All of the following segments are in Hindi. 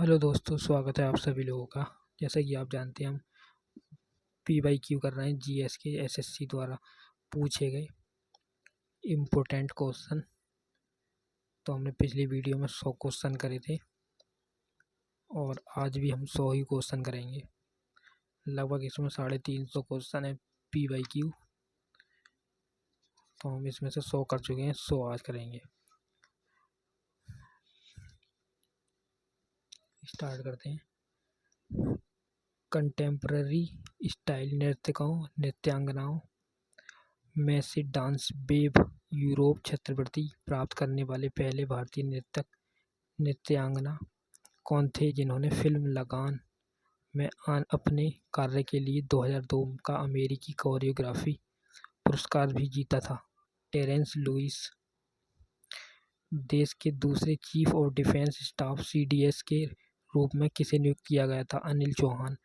हेलो दोस्तों, स्वागत है आप सभी लोगों का। जैसा कि आप जानते हैं, हम PYQ कर रहे हैं जीएस के एसएससी द्वारा पूछे गए इम्पोर्टेंट क्वेश्चन। तो हमने पिछली वीडियो में 100 क्वेश्चन करे थे और आज भी हम 100 ही क्वेश्चन करेंगे। लगभग इसमें 350 क्वेश्चन है PYQ। तो हम इसमें से 100 कर चुके हैं, 100 आज करेंगे। स्टार्ट करते हैं। कंटेम्प्ररी स्टाइल नृत्यांगनाओं में से डांस बेब यूरोप छात्रवृत्ति प्राप्त करने वाले पहले भारतीय नृत्यांगना कौन थे जिन्होंने फिल्म लगान में अपने कार्य के लिए 2002 का अमेरिकी कोरियोग्राफी पुरस्कार भी जीता था? Terence Lewis. देश के दूसरे chief of defence staff CDS के रूप में किसे नियुक्त किया गया था? अनिल चौहान।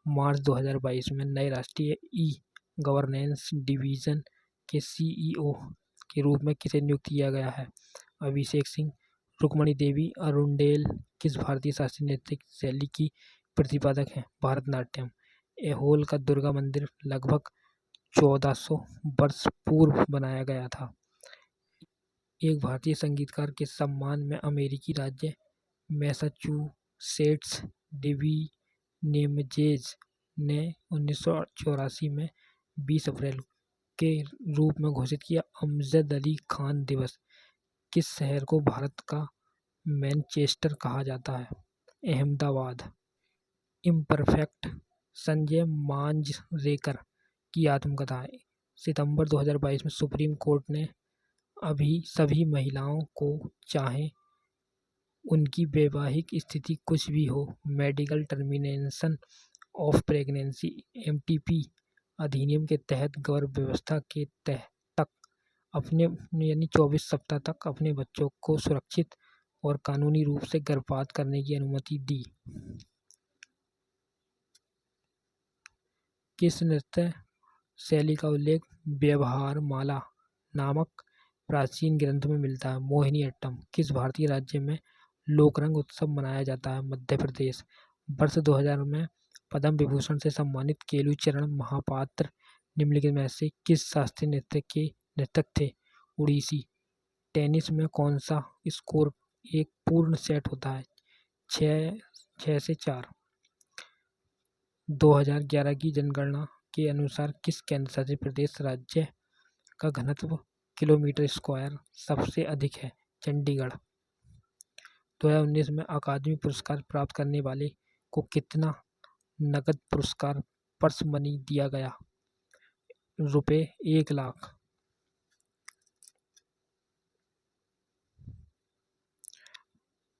मार्च 2022 में नए राष्ट्रीय ई गवर्नेंस डिवीजन के CEO के रूप में किसे नियुक्त किया गया है? अभिषेक सिंह। रुक्मणी देवी अरुंडेल किस भारतीय शास्त्रीय नृत्य शैली की प्रतिपादक हैं? भरतनाट्यम। ऐहोल का दुर्गा मंदिर लगभग 1400 वर्ष पूर्व बनाया गया था। एक भारतीय संगीतकार के सम्मान में अमेरिकी राज्य मैसाचुसेट्स डिवीनेमजेज ने 1984 में 20 अप्रैल के रूप में घोषित किया। अमजद अली खान दिवस किस शहर को भारत का मैनचेस्टर कहा जाता है? अहमदाबाद। इम्परफेक्ट संजय मांजरेकर की आत्मकथा। सितंबर 2022 में सुप्रीम कोर्ट ने सभी महिलाओं को चाहे उनकी वैवाहिक स्थिति कुछ भी हो, medical termination of pregnancy MTP अधिनियम के तहत गर्भ व्यवस्था के तक अपने 24 सप्ताह तक अपने बच्चों को सुरक्षित और कानूनी रूप से गर्भपात करने की अनुमति दी। किस नृत्य शैली का उल्लेख व्यवहार माला नामक प्राचीन ग्रंथ में मिलता है? मोहिनीअट्टम। किस भारतीय राज्य में लोकरंग उत्सव मनाया जाता है? मध्य प्रदेश। वर्ष 2000 में पद्म विभूषण से सम्मानित केलुचरण महापात्र निम्नलिखित में से किस शास्त्रीय नृत्य के नर्तक थे? उड़ीसी। टेनिस में कौन सा स्कोर एक पूर्ण सेट होता है? 6 से 4। 2011 की जनगणना के अनुसार किस केंद्र शासित प्रदेश राज्य का घनत्व किलोमीटर स्क्वायर सबसे अधिक है? चंडीगढ़। 2019 में अकादमी पुरस्कार प्राप्त करने वाले को कितना नकद पुरस्कार पर्स मनी दिया गया? ₹1,00,000।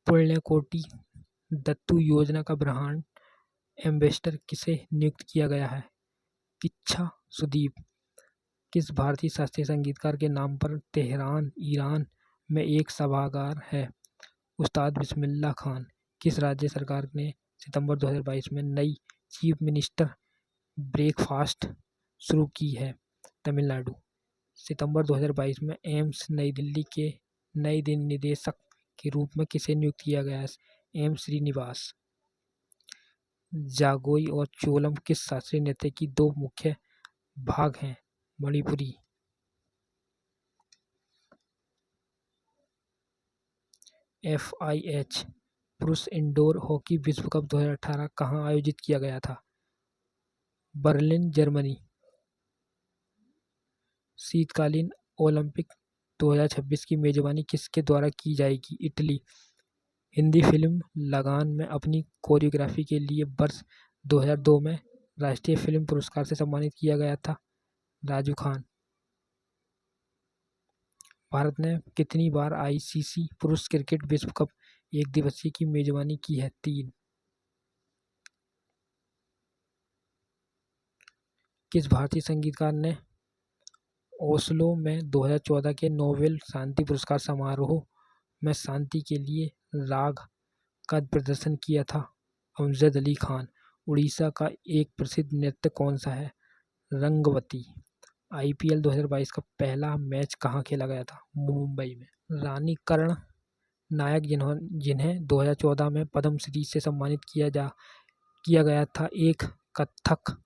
पुण्यकोटि दत्तू योजना का ब्रांड एम्बेसडर किसे नियुक्त किया गया है? किच्छा सुदीप। किस भारतीय शास्त्रीय संगीतकार के नाम पर तेहरान ईरान में एक सभागार है? उस्ताद बिस्मिल्लाह खान। किस राज्य सरकार ने सितंबर 2022 में नई चीफ मिनिस्टर ब्रेकफास्ट शुरू की है? तमिलनाडु। सितंबर 2022 में एम्स नई दिल्ली के नए निदेशक के रूप में किसे नियुक्त किया गया है? एम श्रीनिवास। जागोई और चोलम किस शास्त्रीय नृत्य की दो मुख्य भाग हैं? मणिपुरी। FIH पुरुष इंडोर हॉकी विश्व कप 2018 कहाँ आयोजित किया गया था? Berlin, Germany. शीतकालीन ओलंपिक 2026 की मेजबानी किसके द्वारा की जाएगी? इटली। हिंदी फिल्म लगान में अपनी कोरियोग्राफी के लिए वर्ष 2002 में राष्ट्रीय फिल्म पुरस्कार से सम्मानित किया गया था? राजू खान। भारत ने कितनी बार ICC पुरुष क्रिकेट विश्व कप एक दिवसीय की मेजबानी की है? 3। किस भारतीय संगीतकार ने ओस्लो में 2014 के नोबेल शांति पुरस्कार समारोह में शांति के लिए राग का प्रदर्शन किया था? अमजद अली खान। उड़ीसा का एक प्रसिद्ध नृत्य कौन सा है? रंगवती। IPL 2022 का पहला मैच कहाँ खेला गया था? मुंबई में। रानी कर्ण नायक जिन्हें 2014 में पद्म श्री से सम्मानित किया गया था, एक कथक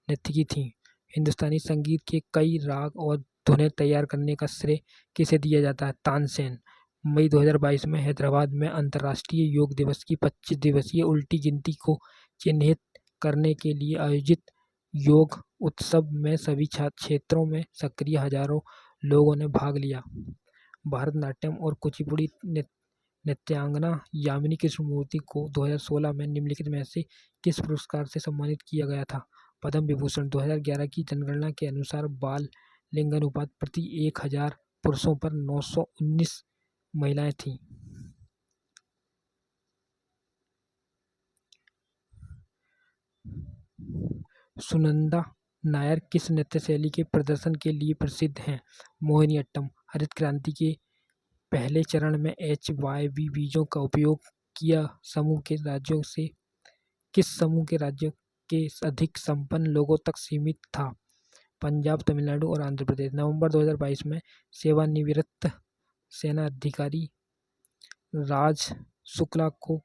नर्तकी थीं। हिंदुस्तानी संगीत के कई राग और धुनें तैयार करने का श्रेय किसे दिया जाता है? तानसेन। मई 2022 में हैदराबाद में अंतर्राष्ट्रीय योग दिवस की 25 दिवसीय उल्टी गिनती को चिन्हित करने के लिए आयोजित योग उत्सव में सभी क्षेत्रों में सक्रिय हजारों लोगों ने भाग लिया। भरतनाट्यम और कुचिपुड़ी नृत्यांगना यामिनी कृष्णमूर्ति को 2016 में निम्नलिखित में से किस पुरस्कार से सम्मानित किया गया था? पद्म विभूषण। 2011 की जनगणना के अनुसार बाल लिंगानुपात प्रति 1000 पुरुषों पर 919 महिलाएं थीं। सुनंदा नायर किस नृत्य शैली के प्रदर्शन के लिए प्रसिद्ध हैं? मोहिनीअट्टम। हरित क्रांति के पहले चरण में HYV बीजों का उपयोग किस समूह के राज्यों के अधिक संपन्न लोगों तक सीमित था? पंजाब, तमिलनाडु और आंध्र प्रदेश। नवंबर 2022 में सेवानिवृत्त सेना अधिकारी राज शुक्ला को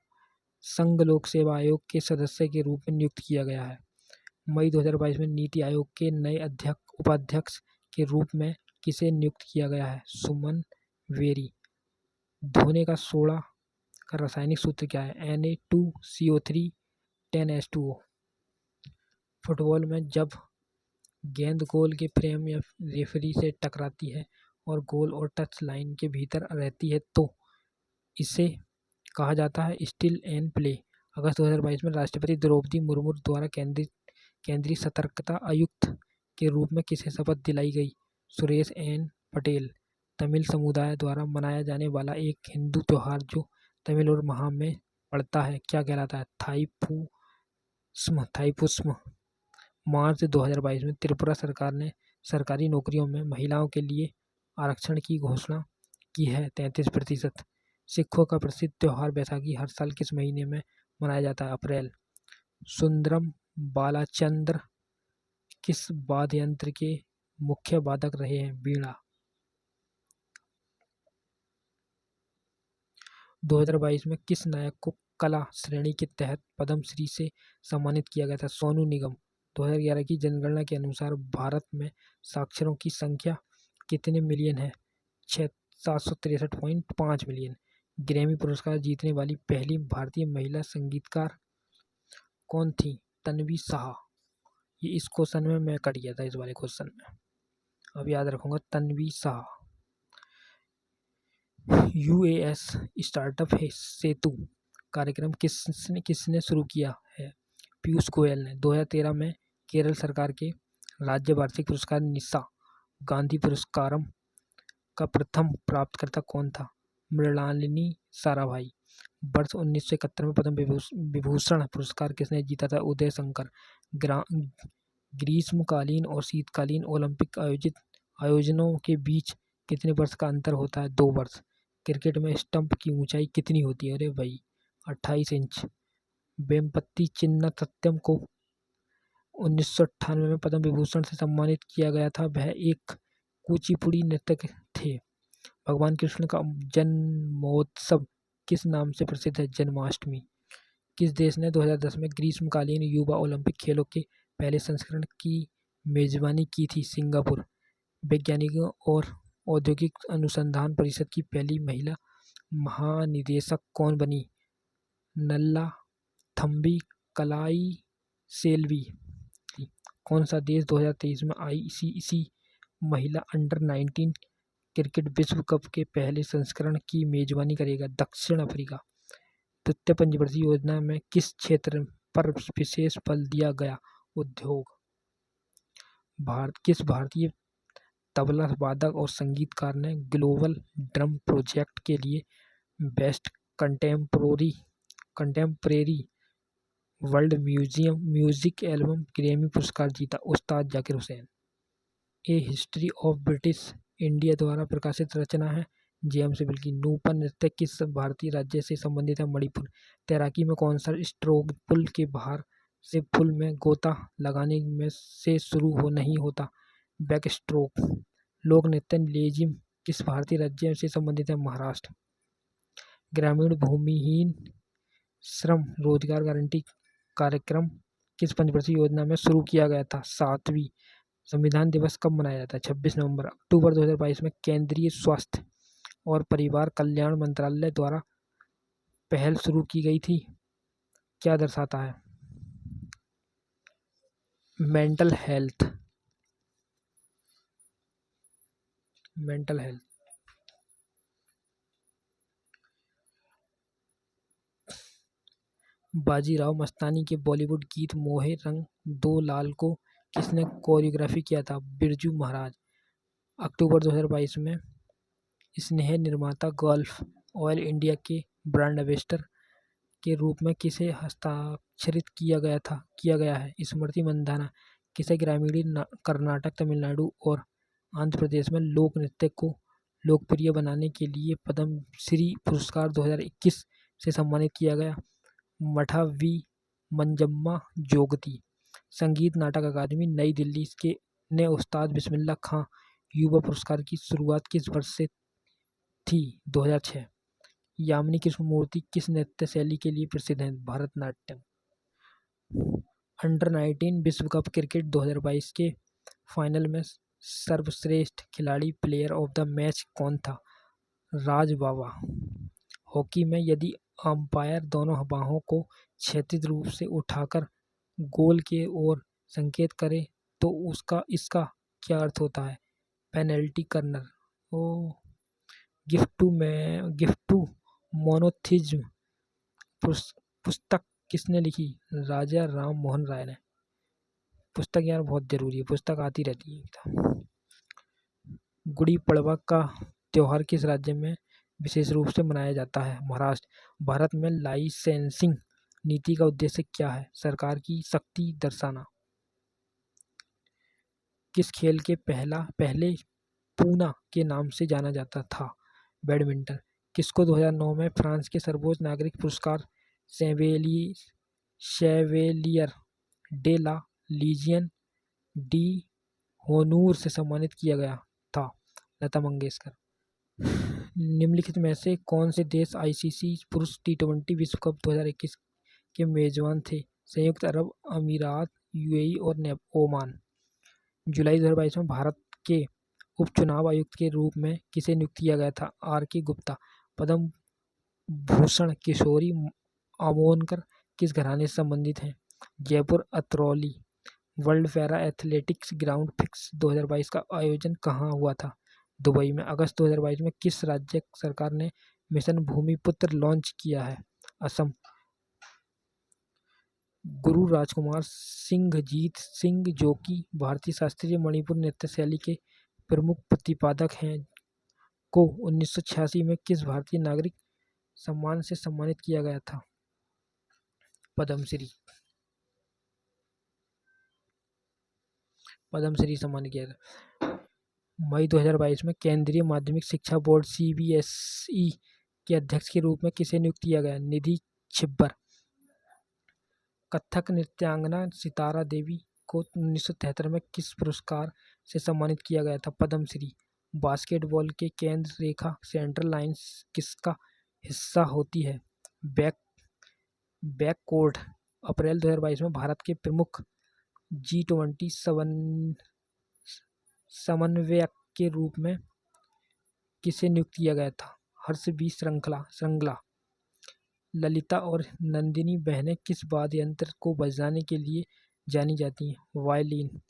संघ लोक सेवा आयोग के सदस्य के रूप में नियुक्त किया गया है। मई 2022 में नीति आयोग के नए उपाध्यक्ष के रूप में किसे नियुक्त किया गया है? सुमन वेरी। धोने का सोडा का रासायनिक सूत्र क्या है? Na2CO3 10H2O। फुटबॉल में जब गेंद गोल के फ्रेम या रेफरी से टकराती है और गोल और टच लाइन के भीतर रहती है तो इसे कहा जाता है स्टिल एंड प्ले। अगस्त 2022 में राष्ट्रपति द्रौपदी मुर्मू द्वारा केंद्रीय सतर्कता आयुक्त के रूप में किसे शपथ दिलाई गई? सुरेश एन पटेल। तमिल समुदाय द्वारा मनाया जाने वाला एक हिंदू त्योहार जो तमिल और माह में पड़ता है क्या कहलाता है? थाईपुसम। मार्च 2022 में त्रिपुरा सरकार ने सरकारी नौकरियों में महिलाओं के लिए आरक्षण की घोषणा की है 33%। सिखों का प्रसिद्ध त्योहार बैसाखी हर साल किस महीने में मनाया जाता है? अप्रैल। सुंदरम बालाचंद्र किस वाद्य यंत्र के मुख्य वादक रहे हैं? वीणा। 2022 में किस नायक को कला श्रेणी के तहत पद्म श्री से सम्मानित किया गया था? सोनू निगम। 2011 की जनगणना के अनुसार भारत में साक्षरों की संख्या कितने मिलियन है? 763.5 मिलियन। ग्रैमी पुरस्कार जीतने वाली पहली भारतीय महिला संगीतकार कौन थी? तन्वी शाह। ये इस क्वेश्चन में मैं कट गया था, इस वाले क्वेश्चन में, अब याद रखूंगा। तन्वी शाह। UAS स्टार्टअप सेतु कार्यक्रम किसने शुरू किया है? पीयूष गोयल ने। 2013 में केरल सरकार के राज्य वार्षिक पुरस्कार निशा गांधी पुरस्कारम का प्रथम प्राप्तकर्ता कौन था? मृणालिनी साराभाई। वर्ष 1971 में पद्म विभूषण पुरस्कार किसने जीता था? उदय शंकर। ग्रीष्मकालीन और शीतकालीन ओलंपिक आयोजनों के बीच कितने वर्ष का अंतर होता है? 2 वर्ष। क्रिकेट में स्टंप की ऊंचाई कितनी होती है? अरे भाई 28 इंच। वेम्पति चिन्ना सत्यम को 1998 में पद्म विभूषण से सम्मानित किया गया था। वह एक कुचिपुड़ी नर्तक थे। भगवान कृष्ण का जन्मोत्सव किस नाम से प्रसिद्ध है? जन्माष्टमी। किस देश ने 2010 में ग्रीष्मकालीन युवा ओलंपिक खेलों के पहले संस्करण की मेजबानी की थी? सिंगापुर। वैज्ञानिकों और औद्योगिक अनुसंधान परिषद की पहली महिला महानिदेशक कौन बनी? नल्ला थम्बी कलाई सेल्वी। कौन सा देश 2023 में ICC महिला अंडर-19 क्रिकेट विश्व कप के पहले संस्करण की मेजबानी करेगा? दक्षिण अफ्रीका। तृतीय पंचवर्षीय योजना में किस क्षेत्र पर विशेष बल दिया गया? उद्योग। किस भारतीय तबला वादक और संगीतकार ने ग्लोबल ड्रम प्रोजेक्ट के लिए best contemporary world music album Grammy पुरस्कार जीता? उस्ताद जाकिर हुसैन। ए हिस्ट्री ऑफ ब्रिटिश इंडिया द्वारा प्रकाशित रचना है जेम्स बिल की। नूपन नृत्य किस भारतीय राज्य से संबंधित है? मणिपुर। तैराकी में कौन सा स्ट्रोक पुल के बाहर से पुल में गोता लगाने में से शुरू नहीं होता? Back stroke. लोक नृत्य लेजिम किस भारतीय राज्य से संबंधित है? महाराष्ट्र। ग्रामीण भूमिहीन श्रम रोजगार गारंटी कार्यक्रम किस पंचवर्षीय योजना में शुरू किया गया था? 7वीं। संविधान दिवस कब मनाया जाता है? 26 नवंबर। अक्टूबर 2022 में केंद्रीय स्वास्थ्य और परिवार कल्याण मंत्रालय द्वारा पहल शुरू की गई थी, क्या दर्शाता है? Mental health. बाजीराव मस्तानी के बॉलीवुड गीत मोहे रंग दो लाल को किसने कोरियोग्राफी किया था? बिरजू महाराज। अक्टूबर 2022 में स्नेह निर्माता गल्फ ऑयल इंडिया के ब्रांड एम्बेसडर के रूप में किसे हस्ताक्षरित किया गया है? स्मृति मंधाना। किसे ग्रामीण कर्नाटक, तमिलनाडु और आंध्र प्रदेश में लोक नृत्य को लोकप्रिय बनाने के लिए पद्म श्री पुरस्कार 2021 से सम्मानित किया गया? मठा वी मंजम्मा जोगती। संगीत नाटक अकादमी नई दिल्ली के ने उस्ताद बिस्मिल्लाह खां युवा पुरस्कार की शुरुआत किस वर्ष से थी? 2006। यामिनी कृष्णमूर्ति किस नृत्य शैली के लिए प्रसिद्ध हैं? भरतनाट्यम। अंडर 19 विश्व कप क्रिकेट 2022 के फाइनल में सर्वश्रेष्ठ खिलाड़ी प्लेयर ऑफ द मैच कौन था? राज बावा। हॉकी में यदि अंपायर दोनों बाहों को क्षैतिज रूप से उठाकर गोल की ओर संकेत करे तो इसका क्या अर्थ होता है? Penalty corner. Gift to monotheism पुस्तक किसने लिखी? राजा राम मोहन राय ने। पुस्तक यार बहुत जरूरी है, पुस्तक आती रहती है। गुड़ी पड़वा का त्योहार किस राज्य में विशेष रूप से मनाया जाता है? महाराष्ट्र। भारत में लाइसेंसिंग नीति का उद्देश्य क्या है? सरकार की शक्ति दर्शाना। किस खेल के पहले पूना के नाम से जाना जाता था? बैडमिंटन। किसको 2009 में फ्रांस के सर्वोच्च नागरिक पुरस्कार Chevalier de la Legion d'honneur से सम्मानित किया गया था? लता मंगेशकर। निम्नलिखित में से कौन से देश आईसीसी पुरुष टी20 विश्व कप 2021 के मेजबान थे? संयुक्त अरब अमीरात, यूएई और ओमान। जुलाई 2022 में भारत के उपचुनाव आयुक्त के रूप में किसे नियुक्त किया गया था? आर.के. गुप्ता। पद्म भूषण किशोरी आमोनकर किस घराने से संबंधित हैं? Jaipur Atrauli. World para athletics ground fix 2022 का आयोजन कहाँ हुआ था? दुबई में। अगस्त 2022 में किस राज्य सरकार ने मिशन भूमिपुत्र लॉन्च किया है? असम। गुरु राजकुमार सिंघजीत सिंह जो कि भारतीय शास्त्रीय मणिपुर नृत्य शैली के प्रमुख प्रतिपादक हैं को 1986 में किस भारतीय नागरिक सम्मान से सम्मानित किया गया था? पद्मश्री सम्मानित किया गया। मई 2022 में केंद्रीय माध्यमिक शिक्षा बोर्ड सीबीएसई के अध्यक्ष के रूप में किसे नियुक्त किया गया? निधि छिब्बर। कथक नृत्यांगना सितारा देवी को 1973 में किस पुरस्कार से सम्मानित किया गया था? पद्मश्री। बास्केटबॉल के केंद्र रेखा सेंट्रल लाइन किसका हिस्सा होती है? बैककोर्ट। अप्रैल 2022 में भारत के प्रमुख G20 समन्वयक के रूप में किसे नियुक्त किया गया था? हर्ष बी श्रृंगला। ललिता और नंदिनी बहनें किस वाद्य यंत्र को बजाने के लिए जानी जाती हैं? वायलिन।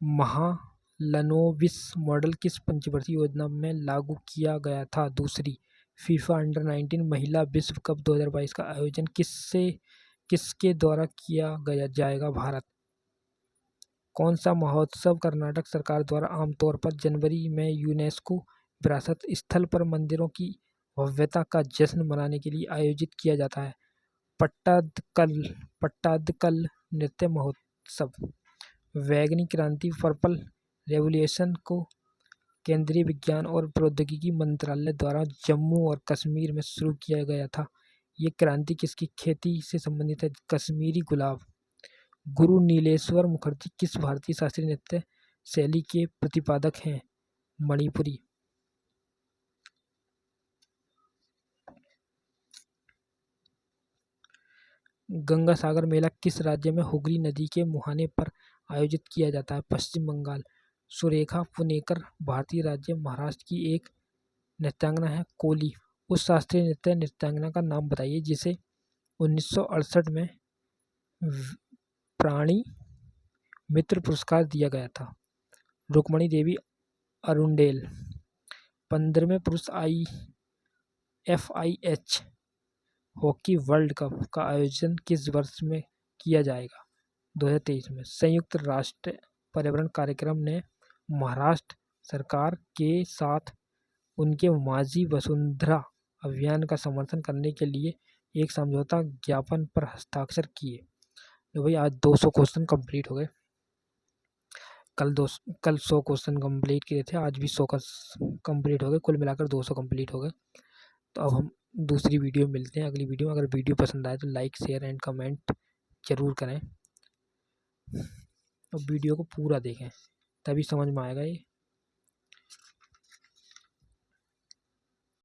महालनोबिस मॉडल किस पंचवर्षीय योजना में लागू किया गया था? दूसरी। फीफा अंडर 19 महिला विश्व कप 2022 का आयोजन किसके द्वारा किया जाएगा? भारत। कौन सा महोत्सव कर्नाटक सरकार द्वारा आमतौर पर जनवरी में यूनेस्को विरासत स्थल पर मंदिरों की भव्यता का जश्न मनाने के लिए आयोजित किया जाता है? पट्टादकल नृत्य महोत्सव। वैगनी क्रांति पर्पल रेवोल्यूशन को केंद्रीय विज्ञान और प्रौद्योगिकी मंत्रालय द्वारा जम्मू और कश्मीर में शुरू किया गया था। ये क्रांति किसकी खेती से संबंधित है? कश्मीरी गुलाब। गुरु नीलेश्वर मुखर्जी किस भारतीय शास्त्रीय नृत्य शैली के प्रतिपादक हैं मणिपुरी। गंगा सागर मेला किस राज्य में हुगली नदी के मुहाने पर आयोजित किया जाता है? पश्चिम बंगाल। सुरेखा पुनेकर भारतीय राज्य महाराष्ट्र की एक नृत्यांगना है। कोली। उस शास्त्रीय नृत्यांगना का नाम बताइए जिसे 1968 में प्राणी मित्र पुरस्कार दिया गया था। रुक्मणी देवी अरुंडेल। 15वें पुरुष FIH हॉकी वर्ल्ड कप का आयोजन किस वर्ष में किया जाएगा? 2023 में। संयुक्त राष्ट्र पर्यावरण कार्यक्रम ने महाराष्ट्र सरकार के साथ उनके माझी वसुंधरा अभियान का समर्थन करने के लिए एक समझौता ज्ञापन पर हस्ताक्षर किए। तो भाई आज 200 क्वेश्चन कंप्लीट हो गए। कल 100 क्वेश्चन कंप्लीट किए थे, आज भी 100 का कंप्लीट हो गए। कुल मिलाकर 200 कंप्लीट हो गए। तो अब हम दूसरी वीडियो मिलते हैं अगली वीडियो में। अगर वीडियो पसंद आए तो लाइक शेयर एंड कमेंट जरूर करें और वीडियो को पूरा देखें तभी समझ में आएगा ये।